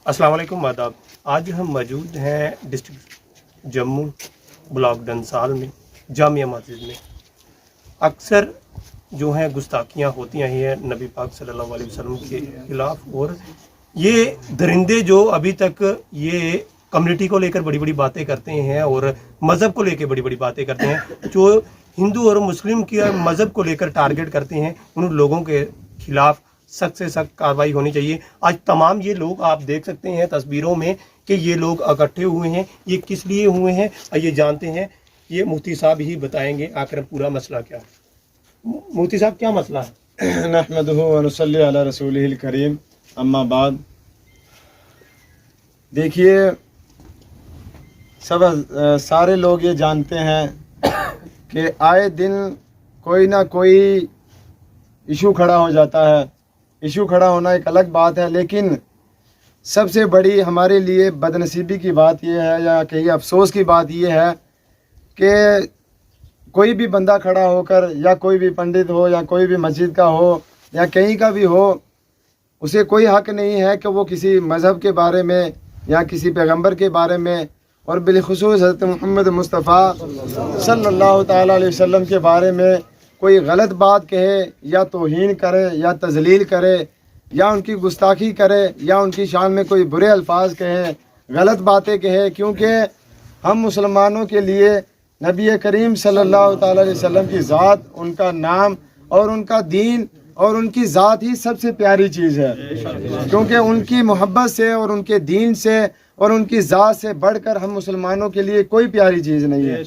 अस्सलाम वालेकुम आदाब। आज हम मौजूद हैं डिस्ट्रिक्ट जम्मू ब्लॉक डंसाल में जामिया मस्जिद में। अक्सर जो हैं गुस्ताखियाँ होती हैं नबी पाक सल्लल्लाहु अलैहि वसल्लम के खिलाफ, और ये दरिंदे जो अभी तक ये कम्युनिटी को लेकर बड़ी बड़ी बातें करते हैं और मज़हब को लेकर बड़ी बड़ी बातें करते हैं, जो हिंदू और मुस्लिम के मज़हब को लेकर टारगेट करते हैं, उन लोगों के खिलाफ सख्त से सख्त कार्रवाई होनी चाहिए। आज तमाम ये लोग आप देख सकते हैं तस्वीरों में कि ये लोग इकट्ठे हुए हैं। ये किस लिए हुए हैं ये जानते हैं, ये मुफ्ती साहब ही बताएंगे आखिर पूरा मसला क्या है। मुफ्ती साहब, क्या मसला है? नहमदुहु व नुसल्ली अला रसूलिहिल करीम, अम्मा बाद। देखिए, सारे लोग ये जानते हैं कि आए दिन कोई ना कोई इशू खड़ा हो जाता है। इशू खड़ा होना एक अलग बात है, लेकिन सबसे बड़ी हमारे लिए बदनसीबी की बात यह है या कहीं अफसोस की बात यह है कि कोई भी बंदा खड़ा होकर, या कोई भी पंडित हो या कोई भी मस्जिद का हो या कहीं का भी हो, उसे कोई हक़ नहीं है कि वो किसी मज़हब के बारे में या किसी पैगंबर के बारे में और बिलखुसूस हज़रत मोहम्मद मुस्तफ़ा सल्लल्लाहु ताला अलैहि वसल्लम के बारे में कोई गलत बात कहे या तौहीन करे या तज़लील करे या उनकी गुस्ताखी करे या उनकी शान में कोई बुरे अल्फाज कहे, गलत बातें कहे। क्योंकि हम मुसलमानों के लिए नबी करीम सल्लल्लाहु ताला अलैहि वसल्लम की ज़ात, उनका नाम और उनका दीन और उनकी ज़ात ही सबसे प्यारी चीज़ है। क्योंकि उनकी मोहब्बत से और उनके दीन से और उनकी ज़ात से बढ़कर हम मुसलमानों के लिए कोई प्यारी चीज़ नहीं है।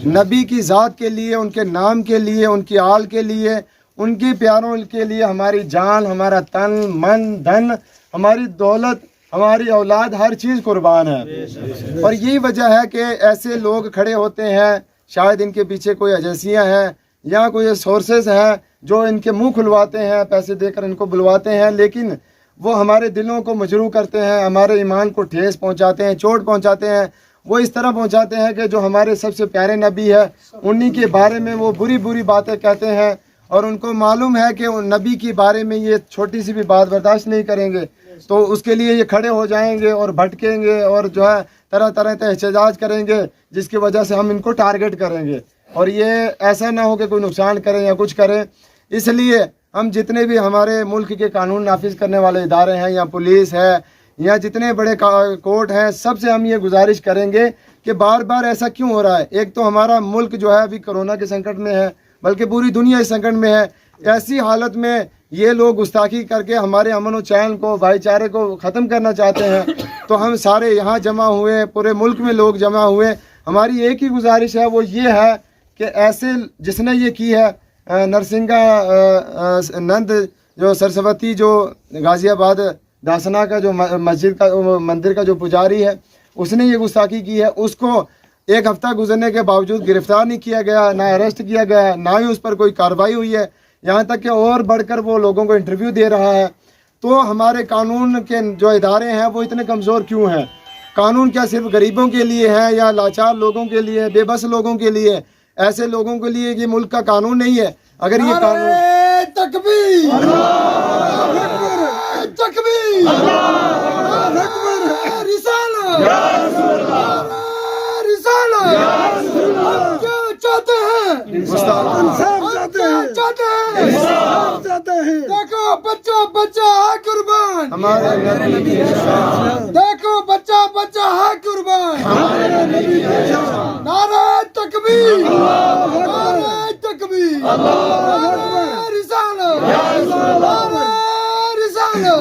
नबी की ज़ात के लिए, उनके नाम के लिए, उनकी आल के लिए, उनके प्यारों के लिए हमारी जान, हमारा तन, मन, धन, हमारी दौलत, हमारी औलाद, हर चीज़ कुर्बान है। और यही वजह है कि ऐसे लोग खड़े होते हैं, शायद इनके पीछे कोई एजेंसियाँ हैं या कोई सोर्सेज हैं जो इनके मुंह खुलवाते हैं, पैसे देकर इनको बुलवाते हैं, लेकिन वो हमारे दिलों को मजरूह करते हैं, हमारे ईमान को ठेस पहुंचाते हैं, चोट पहुंचाते हैं। वो इस तरह पहुंचाते हैं कि जो हमारे सबसे प्यारे नबी है उन्हीं के बारे में वो बुरी बुरी बातें कहते हैं, और उनको मालूम है कि नबी के बारे में ये छोटी सी भी बात बर्दाश्त नहीं करेंगे, तो उसके लिए ये खड़े हो जाएंगे और भटकेंगे और जो है तरह तरह का एहतजाज करेंगे, जिसकी वजह से हम इनको टारगेट करेंगे और ये ऐसा ना हो कि कोई नुकसान करें या कुछ करें। इसलिए हम जितने भी हमारे मुल्क के कानून नाफिज करने वाले इदारे हैं या पुलिस है या जितने बड़े कोर्ट हैं, सबसे हम ये गुजारिश करेंगे कि बार बार ऐसा क्यों हो रहा है। एक तो हमारा मुल्क जो है अभी कोरोना के संकट में है, बल्कि पूरी दुनिया इस संकट में है। ऐसी हालत में ये लोग गुस्ताखी करके हमारे अमन व चैन को, भाईचारे को ख़त्म करना चाहते हैं। तो हम सारे यहाँ जमा हुए, पूरे मुल्क में लोग जमा हुए। हमारी एक ही गुजारिश है, वो ये है कि ऐसे जिसने ये की है, नरसिंगा नंद जो सरस्वती जो गाज़ियाबाद दासना का जो मस्जिद का मंदिर का जो पुजारी है, उसने ये गुस्ताखी की है। उसको एक हफ्ता गुजरने के बावजूद गिरफ्तार नहीं किया गया, ना अरेस्ट किया गया, ना ही उस पर कोई कार्रवाई हुई है। यहाँ तक कि और बढ़कर वो लोगों को इंटरव्यू दे रहा है। तो हमारे कानून के जो इदारे हैं वो इतने कमज़ोर क्यों हैं? कानून क्या सिर्फ गरीबों के लिए है या लाचार लोगों के लिए, बेबस लोगों के लिए? ऐसे लोगों के लिए ये मुल्क का कानून नहीं है। अगर ये कानून तकबीर, तकबीर, क्या चाहते हैं? चाहते हैं। देखो बच्चा बच्चा है कुर्बान, हमारे नबी, देखो बच्चा बच्चा है कुर्बान। नारे तकबीर, नारे तकबीर, नारे रिसालत, नारे रिसालत।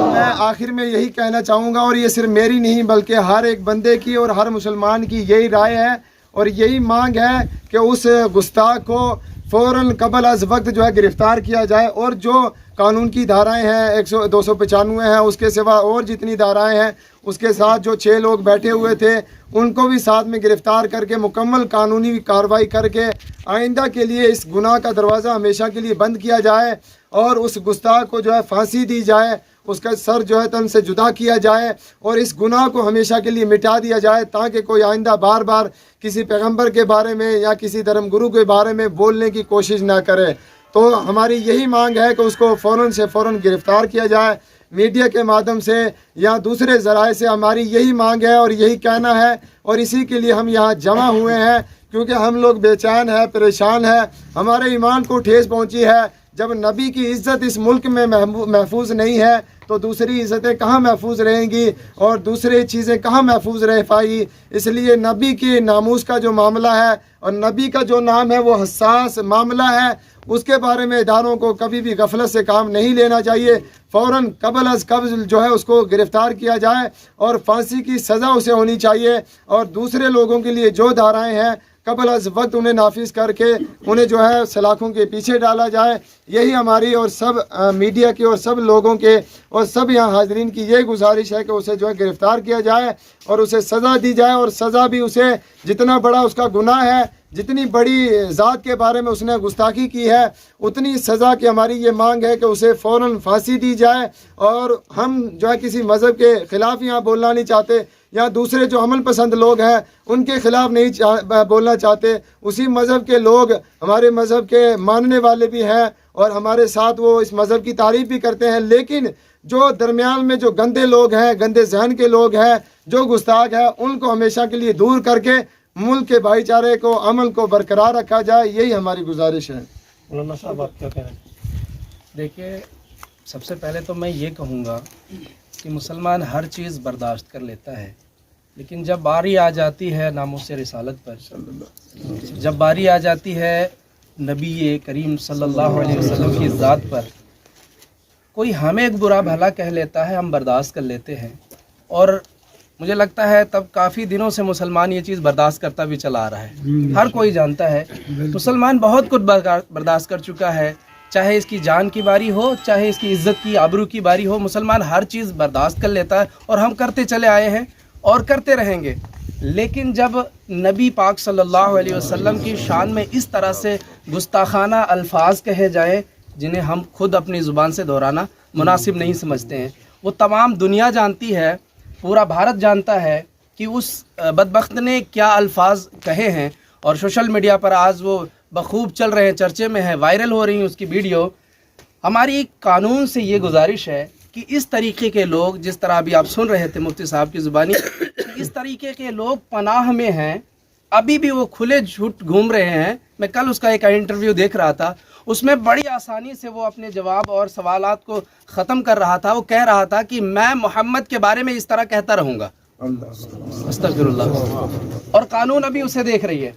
मैं आखिर में यही कहना चाहूँगा, और ये सिर्फ मेरी नहीं बल्कि हर एक बंदे की और हर मुसलमान की यही राय है और यही मांग है कि उस गुस्ताख को फ़ौरन कबल अज़ वक्त जो है गिरफ़्तार किया जाए। और जो कानून की धाराएं हैं 295 है, उसके सिवा और जितनी धाराएं हैं, उसके साथ जो 6 लोग बैठे हुए थे उनको भी साथ में गिरफ़्तार करके मुकम्मल कानूनी कार्रवाई करके आइंदा के लिए इस गुनाह का दरवाज़ा हमेशा के लिए बंद किया जाए और उस गुस्ताख को जो है फांसी दी जाए, उसका सर जो है तन से जुदा किया जाए और इस गुनाह को हमेशा के लिए मिटा दिया जाए, ताकि कोई आइंदा बार बार किसी पैगंबर के बारे में या किसी धर्म गुरु के बारे में बोलने की कोशिश ना करे। तो हमारी यही मांग है कि उसको फ़ौरन से फ़ौरन गिरफ़्तार किया जाए, میڈیا کے مادھیم سے یا دوسرے ذرائع سے ہماری یہی مانگ ہے اور یہی کہنا ہے، اور اسی کے لیے ہم یہاں جمع ہوئے ہیں، کیونکہ ہم لوگ بے چین ہیں، پریشان ہیں، ہمارے ایمان کو ٹھیس پہنچی ہے۔ جب نبی کی عزت اس ملک میں محفوظ نہیں ہے تو دوسری عزتیں کہاں محفوظ رہیں گی اور دوسری چیزیں کہاں محفوظ رہ پائیں؟ اس لیے نبی کے ناموس کا جو معاملہ ہے اور نبی کا جو نام ہے وہ حساس معاملہ ہے، اس کے بارے میں اداروں کو کبھی بھی غفلت سے کام نہیں لینا چاہیے۔ فوراً قبل از قبل جو ہے اس کو گرفتار کیا جائے اور پھانسی کی سزا اسے ہونی چاہیے، اور دوسرے لوگوں کے لیے جو دھارائیں ہیں قبل از وقت انہیں نافذ کر کے انہیں جو ہے سلاخوں کے پیچھے ڈالا جائے۔ یہی ہماری اور سب میڈیا کے اور سب لوگوں کے اور سب یہاں حاضرین کی یہ گزارش ہے کہ اسے جو ہے گرفتار کیا جائے اور اسے سزا دی جائے، اور سزا بھی اسے جتنا بڑا اس کا گناہ ہے، جتنی بڑی ذات کے بارے میں اس نے گستاخی کی ہے، اتنی سزا کی ہماری یہ مانگ ہے کہ اسے فوراً پھانسی دی جائے۔ اور ہم جو ہے کسی مذہب کے خلاف یہاں بولنا نہیں چاہتے، یا دوسرے جو عمل پسند لوگ ہیں ان کے خلاف نہیں بولنا چاہتے۔ اسی مذہب کے لوگ ہمارے مذہب کے ماننے والے بھی ہیں اور ہمارے ساتھ وہ اس مذہب کی تعریف بھی کرتے ہیں، لیکن جو درمیان میں جو گندے لوگ ہیں، گندے ذہن کے لوگ ہیں، جو گستاخ ہیں، ان کو ہمیشہ کے لیے دور کر کے ملک کے بھائی چارے کو، امن کو برقرار رکھا جائے، یہی ہماری گزارش ہے۔ مولانا صاحب آپ کیا کہنا چاہیں؟ دیکھیے، سب سے پہلے تو میں یہ کہوں گا کہ مسلمان ہر چیز برداشت کر لیتا ہے، لیکن جب باری آ جاتی ہے ناموس رسالت پر، جب باری آ جاتی ہے نبی کریم صلی اللہ علیہ وسلم کی ذات پر، کوئی ہمیں ایک برا بھلا کہہ لیتا ہے، ہم برداشت کر لیتے ہیں، اور مجھے لگتا ہے تب کافی دنوں سے مسلمان یہ چیز برداشت کرتا بھی چلا آ رہا ہے۔ ہر کوئی جانتا ہے مسلمان بہت کچھ برداشت کر چکا ہے، چاہے اس کی جان کی باری ہو، چاہے اس کی عزت کی آبرو کی باری ہو، مسلمان ہر چیز برداشت کر لیتا ہے، اور ہم کرتے چلے آئے ہیں اور کرتے رہیں گے۔ لیکن جب نبی پاک صلی اللہ علیہ وسلم کی شان میں اس طرح سے گستاخانہ الفاظ کہے جائیں جنہیں ہم خود اپنی زبان سے دہرانا مناسب نہیں سمجھتے ہیں، وہ تمام دنیا جانتی ہے، پورا بھارت جانتا ہے کہ اس بدبخت نے کیا الفاظ کہے ہیں، اور سوشل میڈیا پر آج وہ بخوب چل رہے ہیں، چرچے میں ہیں، وائرل ہو رہی ہیں اس کی ویڈیو۔ ہماری قانون سے یہ گزارش ہے کہ اس طریقے کے لوگ، جس طرح ابھی آپ سن رہے تھے مفتی صاحب کی زبانی، اس طریقے کے لوگ پناہ میں ہیں، ابھی بھی وہ کھلے جھوٹ گھوم رہے ہیں۔ میں کل اس کا ایک انٹرویو دیکھ رہا تھا، اس میں بڑی آسانی سے وہ اپنے جواب اور سوالات کو ختم کر رہا تھا۔ وہ کہہ رہا تھا کہ میں محمد کے بارے میں اس طرح کہتا رہوں گا، استغفر اللہ، اور قانون ابھی اسے دیکھ رہی ہے،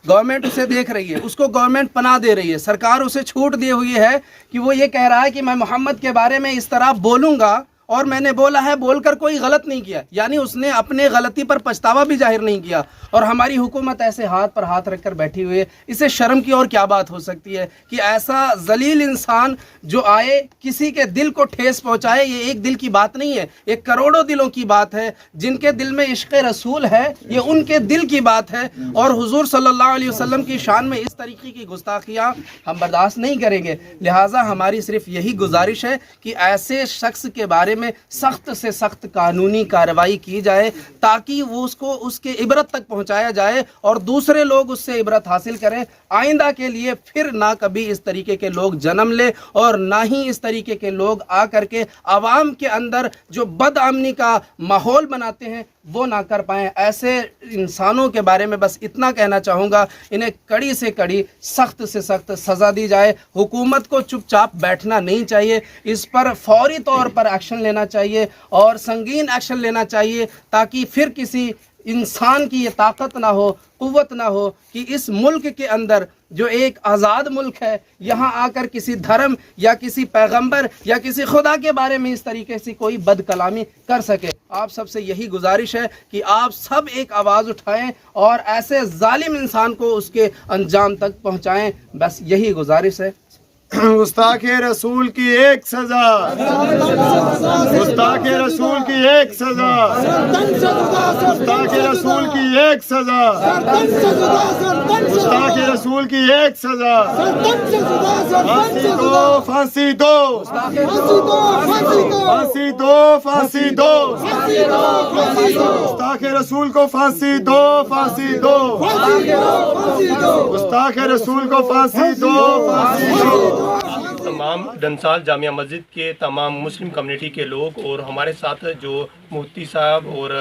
گورنمنٹ اسے دیکھ رہی ہے، اس کو گورنمنٹ پناہ دے رہی ہے، سرکار اسے چھوٹ دی ہوئی ہے کہ وہ یہ کہہ رہا ہے کہ میں محمد کے بارے میں اس طرح بولوں گا، اور میں نے بولا ہے، بول کر کوئی غلط نہیں کیا، یعنی اس نے اپنے غلطی پر پچھتاوا بھی ظاہر نہیں کیا۔ اور ہماری حکومت ایسے ہاتھ پر ہاتھ رکھ کر بیٹھی ہوئی ہے، اسے شرم کی اور کیا بات ہو سکتی ہے کہ ایسا ذلیل انسان جو آئے کسی کے دل کو ٹھیس پہنچائے۔ یہ ایک دل کی بات نہیں ہے، یہ کروڑوں دلوں کی بات ہے، جن کے دل میں عشق رسول ہے، یہ ان کے دل کی بات ہے، اور حضور صلی اللہ علیہ وسلم کی شان میں اس طریقے کی گستاخیاں ہم برداشت نہیں کریں گے۔ لہٰذا ہماری صرف یہی گزارش ہے کہ ایسے شخص کے بارے میں سخت سے سخت قانونی کارروائی کی جائے، تاکہ وہ اس کو اس کے عبرت تک پہنچایا جائے اور دوسرے لوگ اس سے عبرت حاصل کریں، آئندہ کے لیے پھر نہ کبھی اس طریقے کے لوگ جنم لے، اور نہ ہی اس طریقے کے لوگ آ کر کے عوام کے اندر جو بد امنی کا ماحول بناتے ہیں وہ نہ کر پائیں۔ ایسے انسانوں کے بارے میں بس اتنا کہنا چاہوں گا، انہیں کڑی سے کڑی، سخت سے سخت سزا دی جائے۔ حکومت کو چپ چاپ بیٹھنا نہیں چاہیے، اس پر فوری طور پر ایکشن لینا چاہیے اور سنگین ایکشن لینا چاہیے، تاکہ پھر کسی انسان کی یہ طاقت نہ ہو، قوت نہ ہو کہ اس ملک کے اندر جو ایک آزاد ملک ہے، یہاں آ کر کسی دھرم یا کسی پیغمبر یا کسی خدا کے بارے میں اس طریقے سے کوئی بد کلامی کر سکے۔ آپ سب سے یہی گزارش ہے کہ آپ سب ایک آواز اٹھائیں اور ایسے ظالم انسان کو اس کے انجام تک پہنچائیں، بس یہی گزارش ہے۔ گستاخ رسول کی ایک سزا، گستاخ رسول کی ایک سزا، گستاخ رسول کی ایک سزا، گستاخ رسول کی ایک سزا، پھانسی دو، پھانسی دو، پھانسی دو، پھانسی دو، گستاخ رسول کو پھانسی دو، پھانسی دو، گستاخ رسول کو پھانسی دو، پھانسی دو۔ तमाम डंसाल जामिया मस्जिद के तमाम मुस्लिम कम्युनिटी के लोग और हमारे साथ जो मुफ्ती साहब और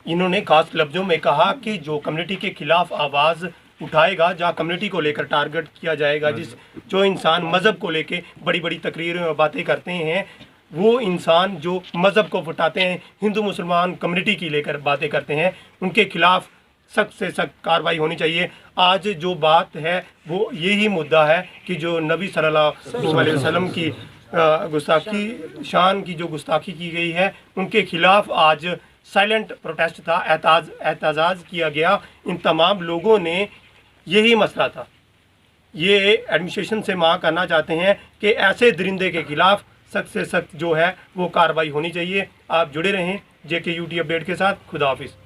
इन्होंने खास लफ्ज़ों में कहा कि जो कम्युनिटी के ख़िलाफ़ आवाज़ उठाएगा, जहाँ कम्युनिटी को लेकर टारगेट किया जाएगा, जो इंसान मज़हब को लेकर बड़ी बड़ी तकरीरें और बातें करते हैं, वो इंसान जो मज़हब को उठाते हैं, हिंदू मुसलमान कम्युनिटी की लेकर बातें करते हैं, उनके ख़िलाफ़ सख्त से सख्त कार्रवाई होनी चाहिए। आज जो बात है वो यही मुद्दा है कि जो नबी सल्लल्लाहु अलैहि वसल्लम की गुस्ताखी शान की जो गुस्ताखी की गई है, उनके ख़िलाफ़ आज साइलेंट प्रोटेस्ट था, एहतजाज किया गया। इन तमाम लोगों ने यही मसला था। ये एडमिनिस्ट्रेशन से मांग करना चाहते हैं कि ऐसे दरिंदे के ख़िलाफ़ सख्त से सख्त जो है वो कार्रवाई होनी चाहिए। आप जुड़े रहें JK UT अपडेट के साथ। खुदा हाफिज़।